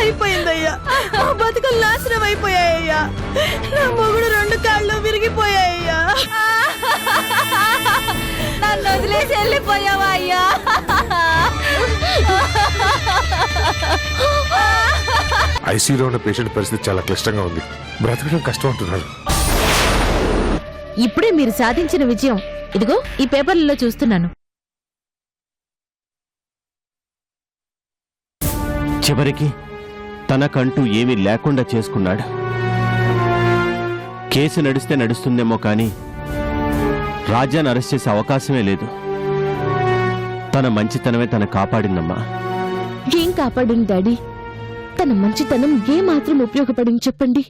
అయిపోయిందయ్యా. మా బతుకులు నాశనం అయిపోయాయ్యా. నా మొగుడు 2 కాళ్ళు విరిగిపోయాయ్యా. నన్ను వదిలేసి వెళ్ళిపోయావా అయ్యా? ఐసీయూలో ఉన్న పేషెంట్ పరిస్థితి చాలా క్లిష్టంగా ఉంది. బ్రతకడం కష్టం అంటున్నారు. ఇప్పుడే మీరు సాధించిన విజయం ఇదిగో ఈ పేపర్లలో చూస్తున్నాను. చివరికి తనకంటూ ఏమీ లేకుండా చేసుకున్నాడు. కేసు నడిస్తే నడుస్తుందేమో కానీ రాజాను అరెస్ట్ చేసే అవకాశమే లేదు. తన మంచితనమే తన కాపాడిందమ్మా. ఏం కాపాడింది డాడీ? తన మంచితనం ఏ మాత్రం ఉపయోగపడింది చెప్పండి?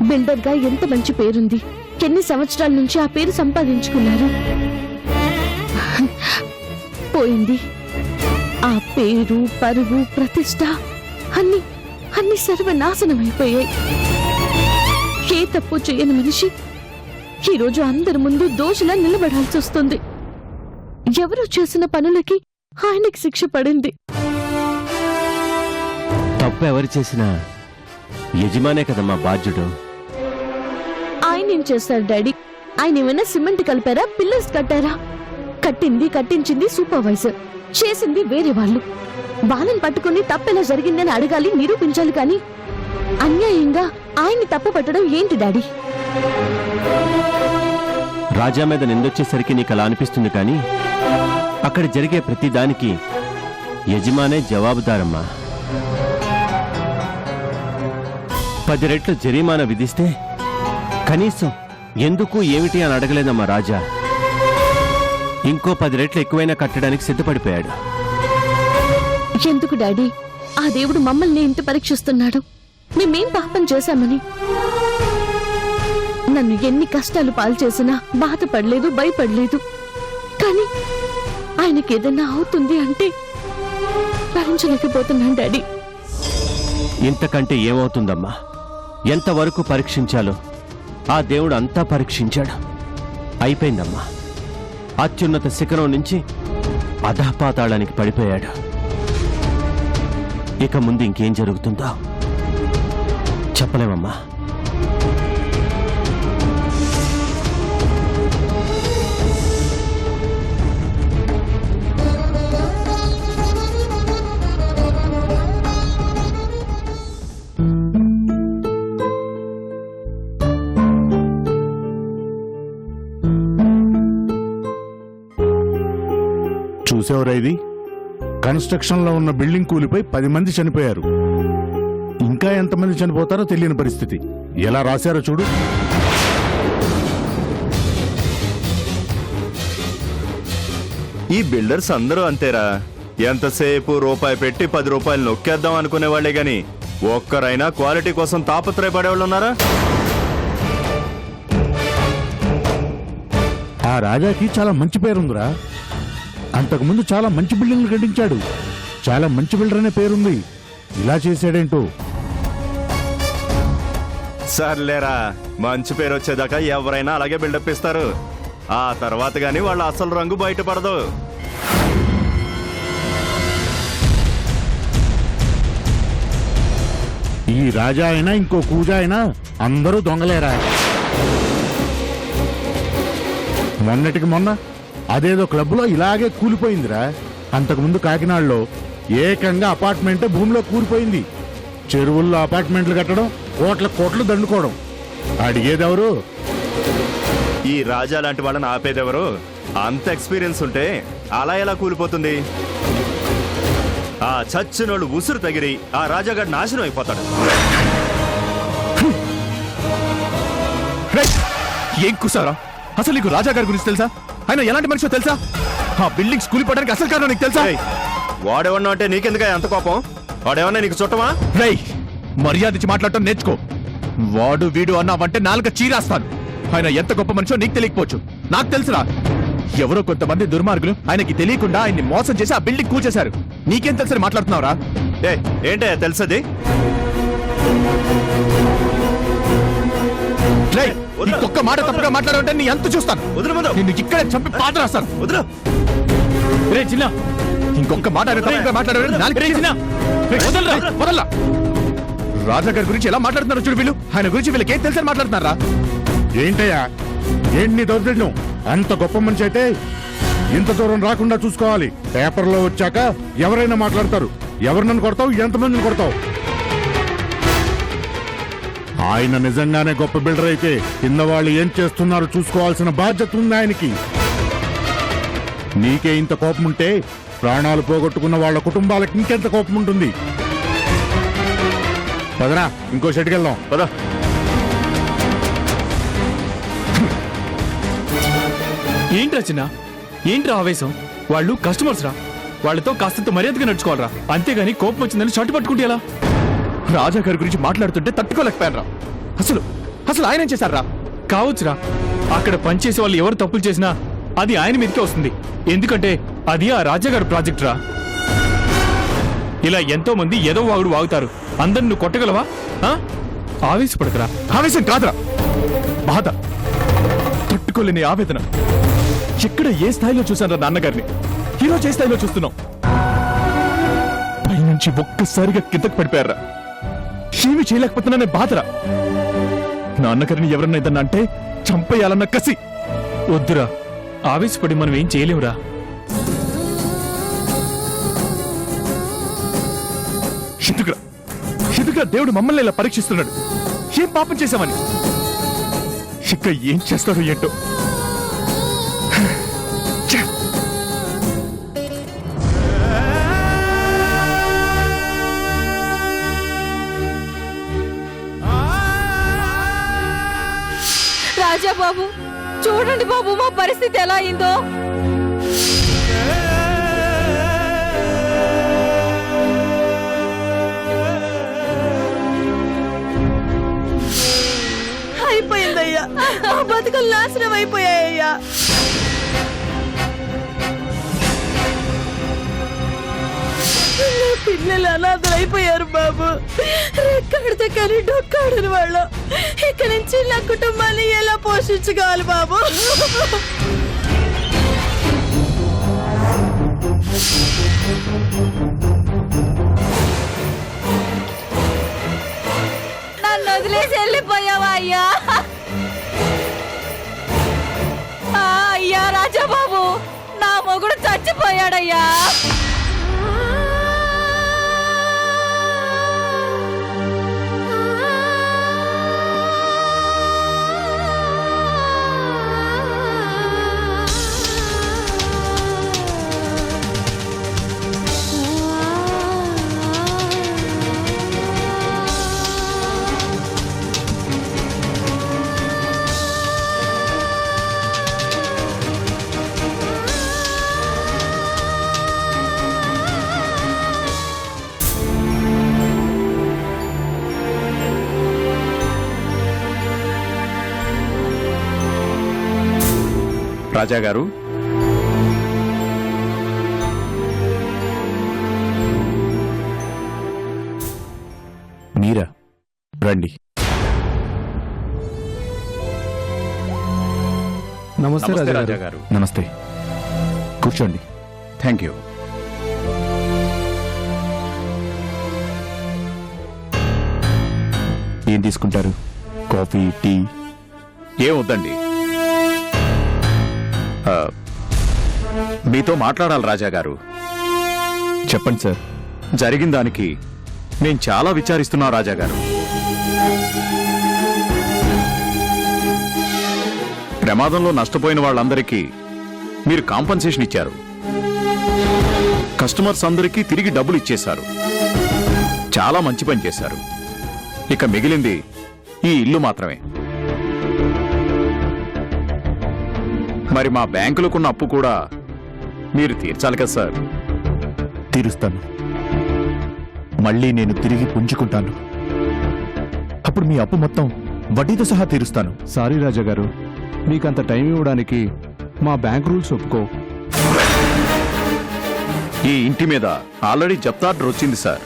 బిల్డర్ గా ఎంత మంచి పేరుంది. ఎన్ని సంవత్సరాల నుంచి ఆ పేరు సంపాదించుకున్నారు. పోయింది. ఆ పేరు, పరువు, ప్రతిష్ట అన్ని సర్వనాశనమైపోయాయి. ఏ తప్పు చేయని మనిషి ఈరోజు అందరి ముందు దోషిలా నిలబడాల్సి వస్తుంది. ఎవరు చేసిన పనులకి ఆయనకి శిక్ష పడింది. తప్పు ఎవరు చేసినా యజమానే కదమ్మా బాధ్యుడు. ఆయన ఏం చేస్తారు డాడీ? ఆయన ఏమైనా సిమెంట్ కలిపారా, పిల్లర్స్ కట్టారా? కట్టించింది సూపర్వైజర్, చేసింది వేరే వాళ్ళు. బాలను పట్టుకుని తప్పెలా జరిగిందని అడగాలి, నిరూపించాలి. కానీ అన్యాయంగా ఆయన్ని తప్పు పట్టడం ఏంటి డాడీ? రాజా మీద నిందొచ్చేసరికి నీకు అలా అనిపిస్తుంది, కానీ అక్కడ జరిగే ప్రతి దానికి యజమానే జవాబుదారమ్మా. 10 రెట్లు జరిమానా విధిస్తే కనీసం ఎందుకు ఏమిటి అని అడగలేదమ్మా రాజా. ఇంకో 10 రెట్లు ఎక్కువైనా కట్టడానికి సిద్ధపడిపోయాడు. ఎందుకు డాడీ? ఆ దేవుడు మమ్మల్ని ఇంత పరీక్షిస్తున్నాడు. మేమేం పాపం చేశామని? నన్ను ఎన్ని కష్టాలు పాలు చేసినా బాధపడలేదు, భయపడలేదు. కానీ ఆయనకి ఏదన్నా అవుతుంది అంటే భరించలేకపోతున్నాను డాడీ. ఇంతకంటే ఏమవుతుందమ్మా? ఎంతవరకు పరీక్షించాలో ఆ దేవుడు అంతా పరీక్షించాడు. అయిపోయిందమ్మా. అత్యున్నత శిఖరం నుంచి అధపాతాళానికి పడిపోయాడు. ఇక ముందు ఇంకేం జరుగుతుందో చెప్పలేమమ్మా. చూసేవరా, ఇది కన్స్ట్రక్షన్ లో ఉన్న బిల్డింగ్ కూలిపోయి 10 మంది చనిపోయారు. ఇంకా ఎంతమంది చనిపోతారో తెలియని పరిస్థితి. ఎలా రాశారో చూడు. ఈ బిల్డర్స్ అందరూ అంతేరా. ఎంతసేపు రూపాయి పెట్టి 10 రూపాయలు నొక్కేద్దాం అనుకునేవాళ్లే గాని ఒక్కరైనా క్వాలిటీ కోసం తాపత్రయపడేవాళ్ళు ఉన్నారా? ఆ రాజాకి చాలా మంచి పేరుందిరా. అంతకుముందు చాలా మంచి బిల్డింగ్లు కట్టించాడు. చాలా మంచి బిల్డర్ అనే పేరుంది. ఇలా చేశాడేంటో. సర్లేరా, మంచి పేరు వచ్చేదాకా ఎవరైనా అలాగే బిల్డప్ ఇస్తారు. ఆ తర్వాత గాని వాళ్ళ అసలు రంగు బయటపడదు. ఈ రాజా అయినా ఇంకో కూజా అయినా అందరూ దొంగలేరా. మొన్నటికి మొన్న అదేదో క్లబ్లో ఇలాగే కూలిపోయిందిరా. అంతకుముందు కాకినాడలో ఏకంగా అపార్ట్మెంటే భూమిలో కూలిపోయింది. చెరువుల్లో అపార్ట్మెంట్లు కట్టడం, కోట్లు దండుకోవడం. అడిగేదెవరు? ఈ రాజా లాంటి వాళ్ళని ఆపేదెవరు? అంత ఎక్స్పీరియన్స్ ఉంటే అలా ఎలా కూలిపోతుంది? ఆ చచ్చినోళ్ళు ఉసురు తగిరి ఆ రాజాగాడు నాశనం అయిపోతాడు. ఏం కూసారా? అసలు నీకు రాజా గారి గురించి తెలుసా? ఆయన ఎలాంటి మనిషో తెలుసా? ఆ బిల్డింగ్స్ కూలిపోవడానికి అసలు కారణం నీకు తెలుసా? వాడేమన్నా అంటే నీకెందుక అంత కోపం? వాడేమన్నా నీకు చుట్టమా? రై, మర్యాద ఇచ్చి మాట్లాడటం నేర్చుకో. వాడు వీడు అన్నావంటే నాలుక చీరాస్తాను. ఆయన ఎంత గొప్ప మనిషో నీకు తెలియకపోవచ్చు, నాకు తెలుసురా. ఎవరో కొంతమంది దుర్మార్గులు ఆయనకి తెలియకుండా ఆయన్ని మోసం చేసి ఆ బిల్డింగ్ కూల్చేశారు. నీకేం తెలుసని మాట్లాడుతున్నావురా? ఏంటే తెలుసది? ఒక్క మాట తప్పుగా మాట్లాడాలంటే నీ ఎంత చూస్తాను. వదులు, నిన్ను ఇక్కడే చంపి పాత రాస్తాను. వదులు. రే చిన్న, ఇంకొక మాట మాట్లాడారు రాజా గారి గురించి ఎలా మాట్లాడుతున్నారు చూడు వీళ్ళు. ఆయన గురించి వీళ్ళకి ఏం తెలుసని మాట్లాడుతున్నారా? ఏంటయ్యా ఏంటి నీ దౌర్జన్యం? అంత గొప్ప మనిషి అయితే ఇంత దూరం రాకుండా చూసుకోవాలి. పేపర్లో వచ్చాక ఎవరైనా మాట్లాడతారు. ఎవరినన్ను కొడతావు, ఎంతమందిని కొడతావు? ఆయన నిజంగానే గొప్ప బిల్డర్ అయితే కింద వాళ్ళు ఏం చేస్తున్నారో చూసుకోవాల్సిన బాధ్యత ఉంది ఆయనకి. నీకే ఇంత కోపం ఉంటే ప్రాణాలు పోగొట్టుకున్న వాళ్ళ కుటుంబాలకు ఇంకెంత కోపం ఉంటుంది? పదరా ఇంకో షెడ్కి వెళ్దాం. పదా. ఏంట్రా చిన్న, ఏంట్రా ఆవేశం? వాళ్ళు కస్టమర్స్ రా, వాళ్ళతో కాస్తంత మర్యాదగా నడుచుకోవాలరా. అంతేగాని కోపం వచ్చిందని షర్టు పట్టుకుంటే ఎలా? రాజా గారి గురించి మాట్లాడుతుంటే తట్టుకోలేకపోయారా? అసలు అసలు ఆయన ఏం చేశారా? కావచ్చురా, అక్కడ పనిచేసే వాళ్ళు ఎవరు తప్పులు చేసినా అది ఆయన మీదకే వస్తుంది. ఎందుకంటే అది ఆ రాజాగారి ప్రాజెక్ట్ రా. ఇలా ఎంతో మంది ఏదో వాగుడు వాగుతారు. అందరిని నువ్వు కొట్టగలవా? ఆవేశపడకరా. ఆవేశం కాదురా, బాధ, తట్టుకోలేని ఆవేదన. ఎక్కడ ఏ స్థాయిలో చూశాను రా నాన్నగారిని, ఈరోజు ఏ స్థాయిలో చూస్తున్నాం? పైనుంచి ఒక్కసారిగా కిందకు పడిపోయారా. ఏమీ చేయలేకపోతున్నానే బాధరా. నాన్నగారిని ఎవరన్నా ఏదన్నా అంటే చంపేయాలన్న కసి. వద్దురా, ఆవేశపడి మనం ఏం చేయలేమురా. ఎందుకురా దేవుడు మమ్మల్ని ఇలా పరీక్షిస్తున్నాడు? ఏం పాపం చేశామని? ఇక ఏం చేస్తాడో ఏంటో. రాజా బాబు, చూడండి బాబు మా పరిస్థితి ఎలా అయిందో. అయిపోయిందయ్యా, ఆ బతుకులు నాశనం అయిపోయాయ్యా. పిల్లలు అనాథలు అయిపోయారు బాబు. రెక్కాడితే కానీ డొక్కాడని వాళ్ళు. ఇక్కడి నుంచి నా కుటుంబాన్ని ఎలా పోషించుకోవాలి బాబు? నన్ను వదిలేసి వెళ్ళిపోయావా అయ్యా? అయ్యా రాజాబాబు, నా మొగుడు చచ్చిపోయాడయ్యా. రాజా గారు, మీరా? రండి. నమస్తే రాజా గారు. నమస్తే, కూర్చోండి. Thank you. ఏం తీసుకుంటారు? Coffee, tea? ఏం వద్దండి. మీతో మాట్లాడాలి రాజా గారు. చెప్పండి సార్. జరిగిన దానికి నేను చాలా విచారిస్తున్నా రాజా గారు. ప్రమాదంలో నష్టపోయిన వాళ్ళందరికీ మీరు కాంపన్సేషన్ ఇచ్చారు. కస్టమర్స్ అందరికీ తిరిగి డబ్బులు ఇచ్చేశారు. చాలా మంచి పని చేశారు. ఇక మిగిలింది ఈ ఇల్లు మాత్రమే. మరి మా బ్యాంకులకున్న అప్పు కూడా మీరు తీర్చాలి కదా సార్? తీరుస్తాను. మళ్ళీ నేను తిరిగి పుంజుకుంటాను. అప్పుడు మీ అప్పు మొత్తం వడ్డీతో సహా తీరుస్తాను. సారీ రాజా గారు, మీకంత టైం ఇవ్వడానికి మా బ్యాంక్ రూల్స్ ఒప్పుకో. ఈ ఇంటి మీద ఆల్రెడీ జప్తార్డర్ వచ్చింది సార్.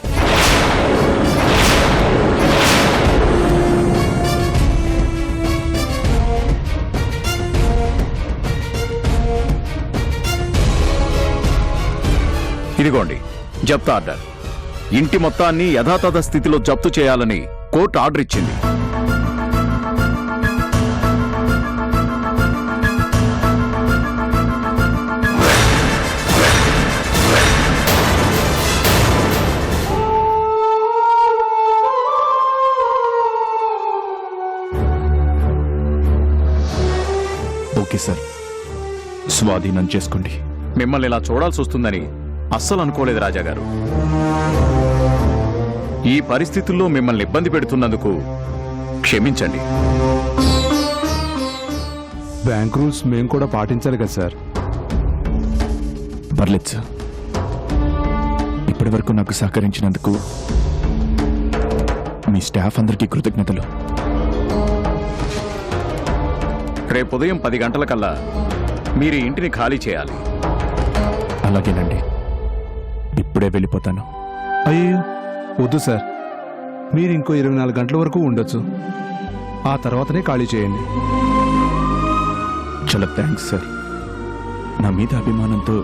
ఇదిగోండి జప్తు ఆర్డర్. ఇంటి మొత్తాన్ని యథాతథ స్థితిలో జప్తు చేయాలని కోర్టు ఆర్డర్ ఇచ్చింది. ఓకే సార్, స్వాధీనం చేసుకోండి. మిమ్మల్ని ఇలా చూడాల్సి వస్తుందని అస్సలు అనుకోలేదు రాజాగారు. ఈ పరిస్థితుల్లో మిమ్మల్ని ఇబ్బంది పెడుతున్నందుకు క్షమించండి. బ్యాంక్ రూల్స్ మేము కూడా పాటించాలి కదా సార్. పర్లేదు సార్, ఇప్పటి వరకు నాకు సహకరించినందుకు మీ స్టాఫ్ అందరికీ కృతజ్ఞతలు. రేపు ఉదయం 10 గంటలకల్లా మీరు ఈ ఇంటిని ఖాళీ చేయాలి. అలాగేనండి, ఇప్పుడే వెళ్ళిపోతాను. అయ్యో వద్దు సార్, మీరు ఇంకో 24 గంటల వరకు ఉండొచ్చు. ఆ తర్వాతనే ఖాళీ చేయండి. చాలా థ్యాంక్స్ సార్. నా మీద అభిమానంతో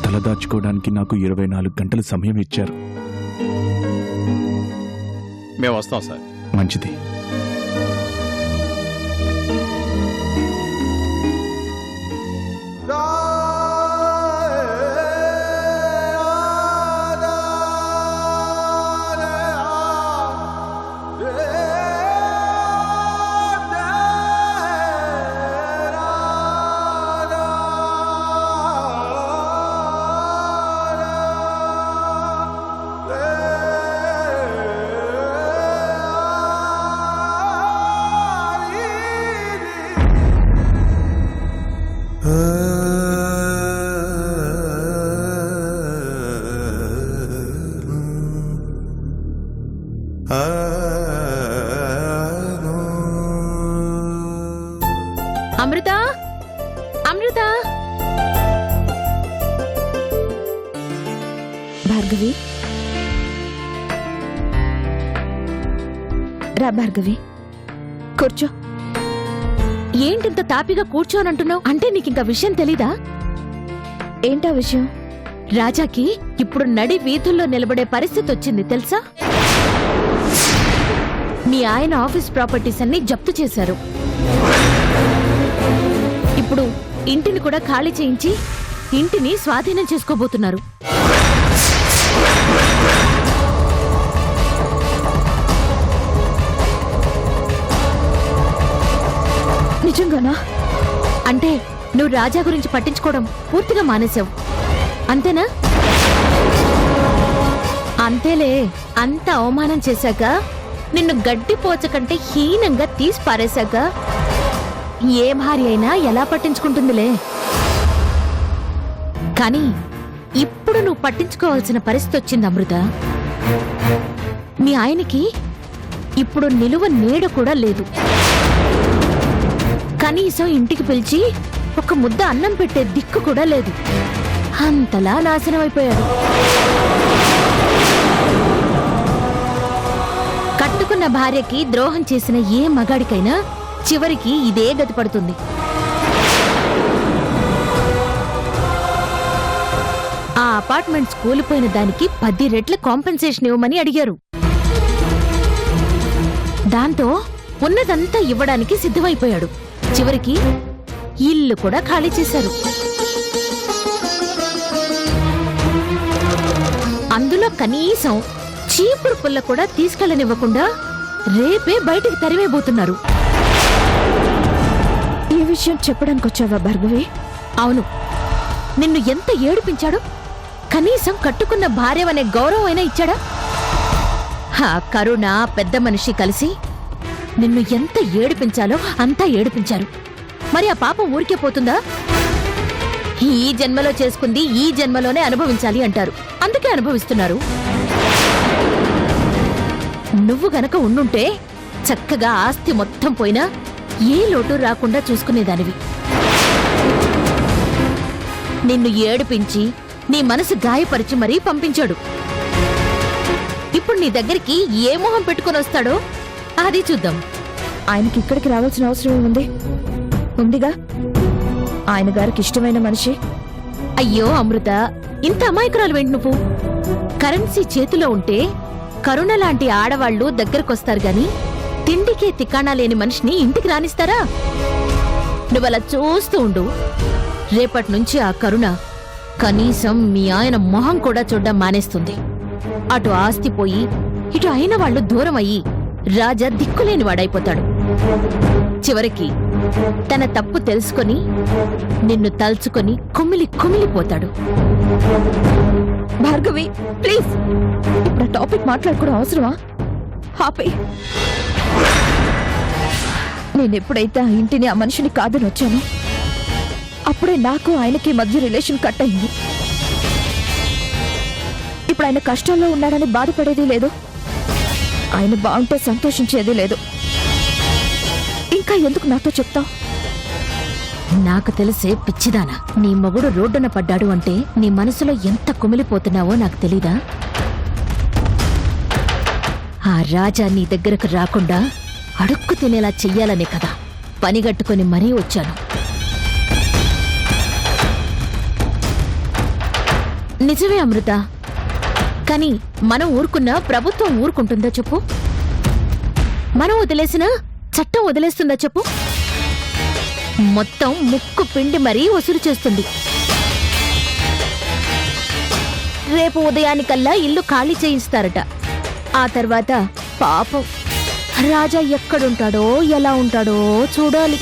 తలదాచుకోవడానికి నాకు 24 గంటల సమయం ఇచ్చారు. మేము వస్తాం సార్. మంచిది. అమృత, అమృత, భార్గవి, రా భార్గవి, కూర్చో. ఏంటింత తాపిగా కూర్చోనంటున్నావు? అంటే నీకింక విషయం తెలీదా? ఏంటా విషయం? రాజాకి ఇప్పుడు నడి వీధుల్లో నిలబడే పరిస్థితి వచ్చింది తెలుసా? మీ ఆయన ఆఫీస్ ప్రాపర్టీస్ అన్ని జప్తు చేశారు. ఇప్పుడు ఇంటిని కూడా ఖాళీ చేయించి ఇంటిని స్వాధీనం చేసుకోబోతున్నారు. నిజంగానా? అంటే నువ్వు రాజా గురించి పట్టించుకోవడం పూర్తిగా మానేశావు అంతేనా? అంతేలే, అంత అవమానం చేశాక, నిన్ను గడ్డి పోచ కంటే హీనంగా తీసి పారేశాక ఏ భార్య అయినా ఎలా పట్టించుకుంటుందిలే. కానీ ఇప్పుడు నువ్వు పట్టించుకోవాల్సిన పరిస్థితి వచ్చింది అమృత. మీ ఆయనకి ఇప్పుడు నిలువ నీడ కూడా లేదు. కనీసం ఇంటికి పిలిచి ఒక ముద్ద అన్నం పెట్టే దిక్కు కూడా లేదు. అంతలా నాశనం అయిపోయాడు. కట్టుకున్న భార్యకి ద్రోహం చేసిన ఏ మగాడికైనా చివరికి ఇదే గతి పడుతుంది. ఆ అపార్ట్మెంట్స్ కూలిపోయిన దానికి 10 రెట్ల కాంపెన్సేషన్ ఇవ్వమని అడిగారు. దాంతో ఉన్నదంతా ఇవ్వడానికి సిద్ధమైపోయాడు. చివరికి ఇల్లు కూడా ఖాళీ చేశారు. అందులో కనీసం చీపురు పుల్ల కూడా తీసుకెళ్లనివ్వకుండా రేపే బయటికి తరివేయబోతున్నారు. ఈ విషయం చెప్పడానికి వచ్చావా భార్గవి? అవును. నిన్ను ఎంత ఏడిపించాడు? కనీసం కట్టుకున్న భార్యవనే గౌరవం అయినా ఇచ్చాడా? కరుణ పెద్ద మనిషి కలిసి నిన్ను ఎంత ఏడిపించాలో అంతా ఏడిపించారు. మరి ఆ పాపం ఊరికే పోతుందా? ఈ జన్మలో చేసుకుంది ఈ జన్మలోనే అనుభవించాలి అంటారు. అందుకే అనుభవిస్తున్నారు. నువ్వు గనక ఉండుంటే చక్కగా ఆస్తి మొత్తం పోయినా ఏ లోటు రాకుండా చూసుకునేదానివి. నిన్ను ఏడిపించి నీ మనసు గాయపరిచి మరీ పంపించాడు. ఇప్పుడు నీ దగ్గరికి ఏ మొహం పెట్టుకుని వస్తాడో అది చూద్దాం. ఆయనకి ఇక్కడికి రావాల్సిన అవసరం ఏముంది? ఉందిగా ఆయన గారికి ఇష్టమైన మనిషి. అయ్యో అమృత, ఇంత అమాయకురాలు ఏంటి నువ్వు? కరెన్సీ చేతిలో ఉంటే కరుణ లాంటి ఆడవాళ్లు దగ్గరకొస్తారు గాని తిండికే తిక్కాణా లేని మనిషిని ఇంటికి రానిస్తారా? నువ్వలా చూస్తూ ఉండు. రేపటి నుంచి ఆ కరుణ కనీసం మీ ఆయన మొహం కూడా చూడ్డం మానేస్తుంది. అటు ఆస్తి పోయి ఇటు అయిన వాళ్ళు దూరం అయ్యి రాజా దిక్కులేని వాడైపోతాడు. చివరికి తన తప్పు తెలుసుకొని నిన్ను తలుచుకొని కుమిలిపోతాడు. భార్గవి ప్లీజ్, ఇప్పుడు ఆ టాపిక్ మాట్లాడుకోవడం అవసరమా? ఆపే. నేనెప్పుడైతే ఆ ఇంటిని ఆ మనిషిని కాదని వచ్చానో అప్పుడే నాకు ఆయనకి మధ్య రిలేషన్ కట్ అయింది. ఇప్పుడు ఆయన కష్టాల్లో ఉన్నాడని బాధపడేది లేదు, ఆయన బాగుంటే సంతోషించేది లేదు. ఇంకా ఎందుకు నాతో చెప్తావు? నాకు తెలిసే పిచ్చిదానా, నీ మొగుడు రోడ్డున పడ్డాడు అంటే నీ మనసులో ఎంత కుమిలిపోతున్నావో నాకు తెలీదా? ఆ రాజా నీ దగ్గరకు రాకుండా అడుక్కు తినేలా చెయ్యాలనే కదా పనిగట్టుకొని మరీ వచ్చాను. నిజమే అమృత, కానీ మనం ఊరుకున్నా ప్రభుత్వం ఊరుకుంటుందా చెప్పు? మనం వదిలేసినా చట్టం వదిలేస్తుందా చెప్పు? మొత్తం ముక్కు పిండి మరీ వసూలు చేస్తుంది. రేపు ఉదయానికల్లా ఇల్లు ఖాళీ చేయిస్తారట. ఆ తర్వాత పాపం రాజా ఎక్కడుంటాడో ఎలా ఉంటాడో చూడాలి.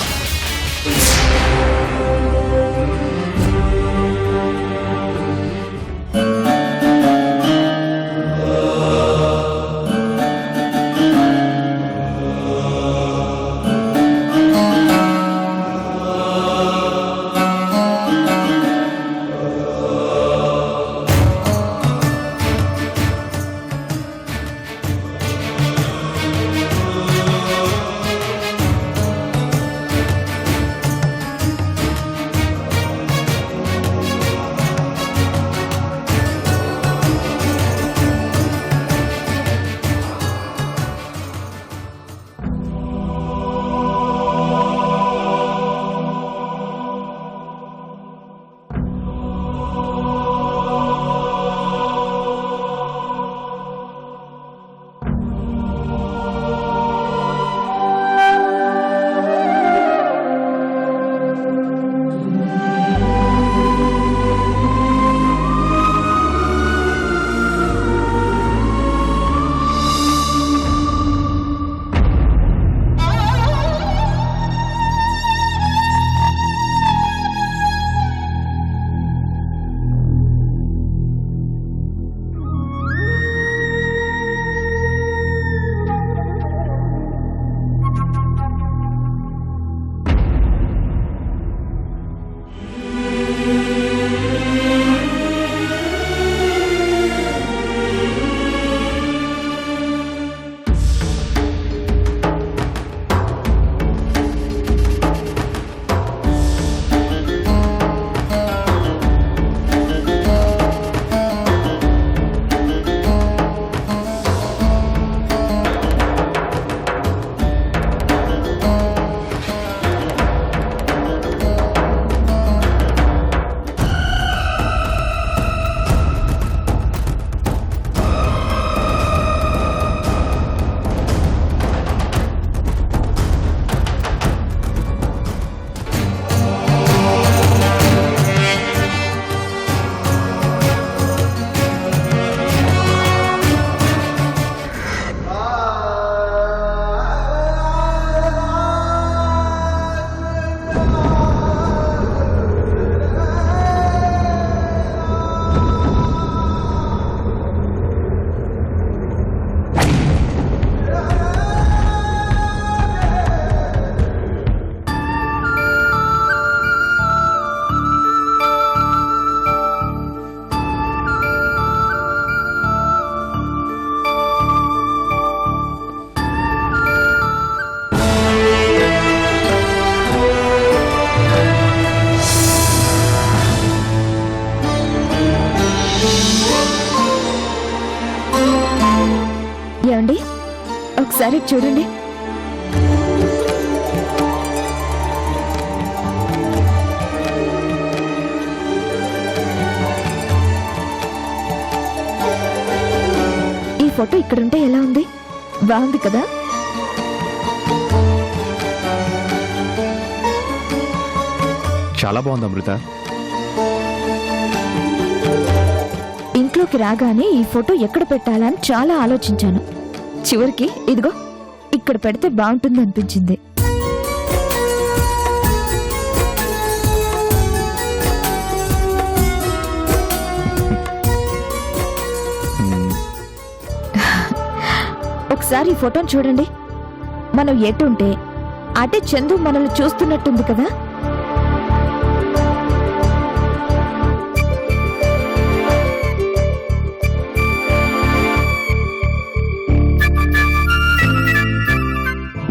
ఏమండి ఒకసారి చూడండి. ఫోటో ఇక్కడుంటే ఎలా ఉంది? బాగుంది కదా? చాలా బాగుంది అమృత. ఇంట్లోకి రాగానే ఈ ఫోటో ఎక్కడ పెట్టాలా అని చాలా ఆలోచించాను. చివరికి ఇదిగో ఇక్కడ పెడితే బాగుంటుంది అనిపించింది. ఒకసారి ఈ ఫోటోని చూడండి. మనం ఎటుంటే అటే చందు మనల్ని చూస్తున్నట్టుంది కదా?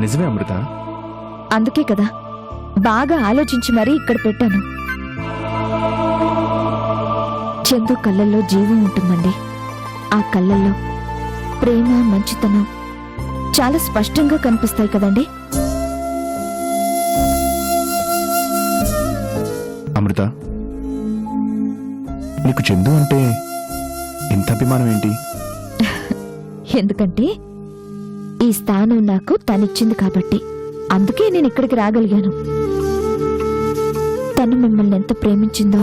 నిజమే అమృత. అందుకే కదా బాగా ఆలోచించి మరీ ఇక్కడ పెట్టాను. చందు కళ్ళల్లో జీవం ఉంటుందండి. ఆ కళ్ళల్లో ప్రేమ, మంచితనం చాలా స్పష్టంగా కనిపిస్తాయి కదండి. అమృత, నీకు చందు అంటే ఇంత అభిమానం ఏంటి? ఎందుకంటే ఈ స్థానం నాకు తనిచ్చింది కాబట్టి. అందుకే నేను ఇక్కడికి రాగలిగాను. తను మిమ్మల్ని ఎంత ప్రేమించిందో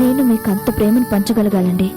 నేను మీకు అంత ప్రేమను పంచగలగాలండి.